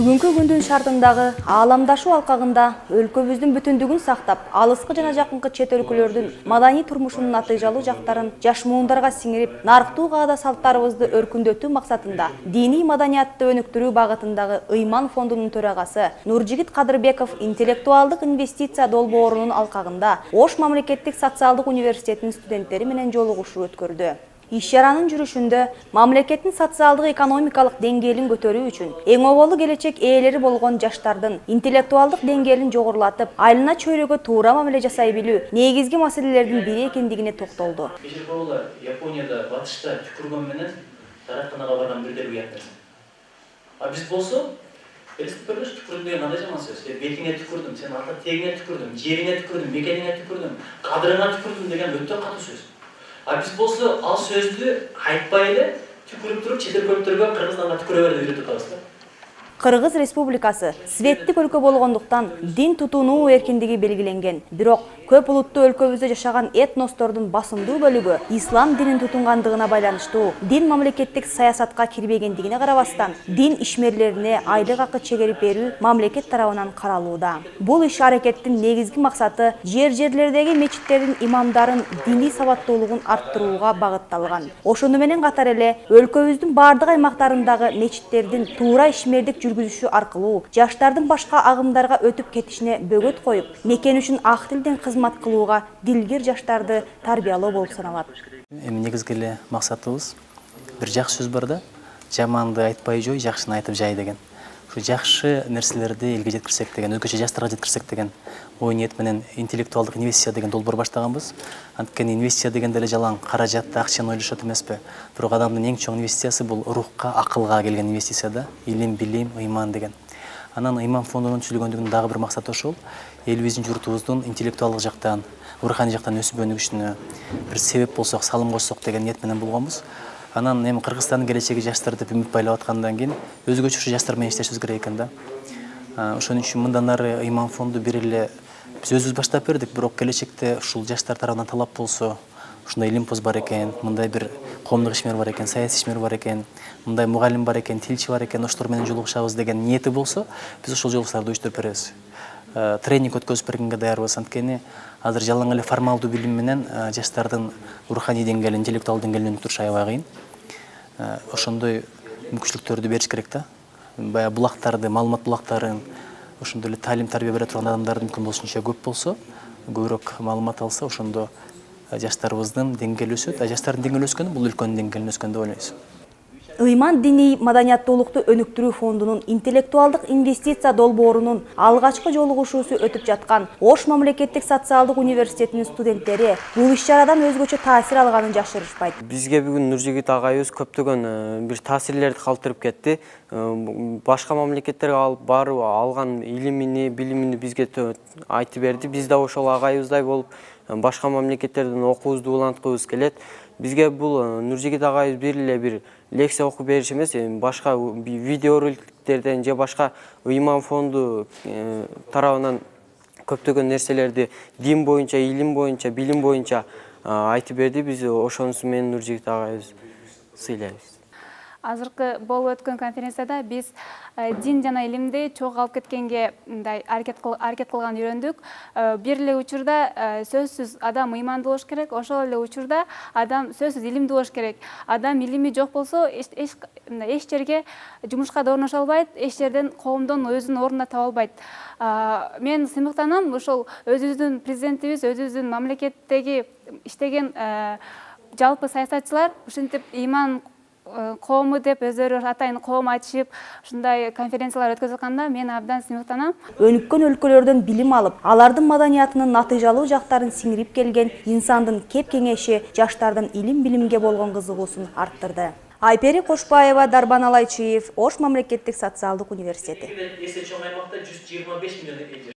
Бүгүнкү күндүн шартындагы ааламдашуу алкагында өлкөбүздүн бүтүндүгүн сактап, алыскы жана жакынкы чет өлкөлөрдүн маданий турмушунун натыйжалуу жактарын жаш муундарга сиңирип, нарыктуу каада салттарыбызды өркүндөтүү максатында диний маданиятты өнүктүрүү багытындагы Ыйман фондунун төрагасы Нуржигит Кадырбеков интеллектуалдык инвестиция долбоорунун алкагында Ош мамлекеттик социалдык университетинин студенттери менен жолугушуу өткөрдү. Иш-чаранын жүрүшүндө мамлекеттин социалдык экономикалык деңгээлин көтөрүү үчүн эң оболу келечек ээлери болгон жаштардын интеллектуалдык деңгээлин жогорулатып, айылына чөйрөгө туура мамиле жасай билүү негизги маселелердин бири экендигине токтолду. Японияда батышта түкүргөн менен дараканага барган бирдей уят нерсе. А биз болсо, түкүрдүм деген кандай жаман сөз. Бетиңе түкүрдүм, сен ата тегиңе түкүрдүм, жериңе түкүрдүм, мекениңе түкүрдүм, кадырыңа түкүрдүм деген өтө катуу сөз. А биз болсо ал сөздү айтпай эле түкүрүп туруп чет өлкөлүктөргө кыргызданга түкүрө бер деп үйрөтүп атабыз да. Кыргыз Республикасы светтик өлкө болгондуктан дин тутунуу эркиндиги белгиленген. Бирок көп улуттуу өлкөбүздө жашаган этностордун басымдуу бөлүгү ислам динин тутунгандыгына байланыштуу дин мамлекеттик саясатка кирбегендигине карабастан, дин ишмерлерине айлык акы чегерип берүү мамлекет тарабынан каралууда. Бул иш аракеттин негизги максаты жерлердеги мечиттердин имамдарын диний сабаттуулугун арттырууга багытталган. Ошону менен катар эле өлкөбүздүн бардык аймактарындагы мечиттердин туура ишмердик жүргүзүшү аркылуу жаштардын башка агымдарга өтүп кетишине бөгөт коюп, мекен үчүн ак тилден кызмат кылууга дилгир жаштарды тарбиялоо болуп саналат. Негизги эле максатыбыз бир жакшы сөз бар да, жаманды айтпай жой, жакшыны айтып жай деген. Ушу жакшы нерселерди элге жеткирсек деген, өзгөчө жаштарга жеткирсек деген ой ниет менен интеллектуалдык инвестиция деген долбоор баштаганбыз. Анткени инвестиция дегенде эле жалаң каражатты, акчаны ойлошот эмеспи. Бирок адамдын эң чоң инвестициясы бул рухка, акылга келген инвестиция да, илим, билим, ыйман деген. Анан Ыйман фондунун түзүлгөндүгүнүн дагы бир максаты ошол, элибиздин журтубуздун интеллектуалдык жактан, руханий жактан өсүп өнүгүшүнө бир себеп болсок, салым кошсок деген ниет менен болгонбуз. Анан эми Кыргызстандын келечеги жаштар деп үмүт байлап аткандан кийин өзгөчө ушу жаштар менен иштешибиз керек экен да. Ошон үчүн мындан ары Ыйман фонду бир эле биз өзүбүз баштап бердик, бирок келечекте ушул жаштар тарабынан талап болсо, ушундай илимпоз бар экен, мындай бир коомдук ишмер бар экен, саясий ишмер бар экен, мындай мугалим бар экен, тилчи бар экен, оштор менен жолугушабыз деген ниети болсо, биз ошол жолугушууларды уюштуруп беребиз. Тренинг өткөзүп бергенге даярбыз, анткени азыр жалаң эле формалдуу билим менен жаштардын руханий деңгээлин, интеллектуалдык деңгээлин өнүктүрүш аябай кыйын. Ошондой мүмкүнчүлүктөрдү бериш керек да. Баягы булактарды, маалымат булактарын, ошондой эле талим тарбия бере турган адамдар мүмкүн болушунча көп болсо, көбүрөөк маалымат алса, ошондо жаштарыбыздын деңгээли өсөт. Жаштардын деңгээли өскөндө бул өлкөнүн деңгээлин өскөн деп ойлойбуз. Ыйман диний маданияттуулукту өнүктүрүү фондунун интеллектуалдык инвестиция долбоорунун алгачкы жолугушуусу өтүп жаткан Ош мамлекеттик социалдык университетинин студенттери бул иш-чарадан өзгөчө таасир алганын жашырышпайт. Бизге бүгүн Нуржигит агайыбыз көптөгөн бир таасирлерди калтырып кетти. Башка мамлекеттерге алып барып алган илимини, билимини бизге айтып берди. Биз да ошол агайыбыздай болуп башка мамлекеттерден окуубузду уланткыбыз келет. Бизге бул Нуржигит агайыбыз бир эле бир лекция окуп бериш эмес, башка видеороликтерден же башка Ыйман фонду тарабынан көптөгөн нерселерди дин боюнча, илим боюнча, билим боюнча айтып берди. Биз ошонусу менен Нуржигит агайыбыз сыйлайбыз. Азыркы болуп өткөн конференцияда биз дин жана илимди чогуу алып кеткенге мындай аракет кылган үйрөндүк. Бир эле учурда сөзсүз адам ыймандуу болуш керек, ошол эле учурда адам сөзсүз илимдүү болуш керек. Адам илими жок болсо эч жерге жумушка да орношо албайт, эч жерден коомдон өзүнүн ордун да таба албайт. Мен сыймыктанам ушул өзүбүздүн президентибиз, өзүбүздүн мамлекеттеги иштеген жалпы саясатчылар ушинтип ыйман коому деп өздөрү атайын коом ачып, ушундай конференциялар өткөзүп атканда мен абдан сыймыктанам. Өнүккөн өлкөлөрдөн билим алып, алардын маданиятынын натыйжалуу жактарын сиңирип келген инсандын кеп кеңеши жаштардын илим-билимге болгон кызыгуусун арттырды. Айпери Кошбаева, Дарбан Алайчиев, Ош мамлекеттик социалдык университети.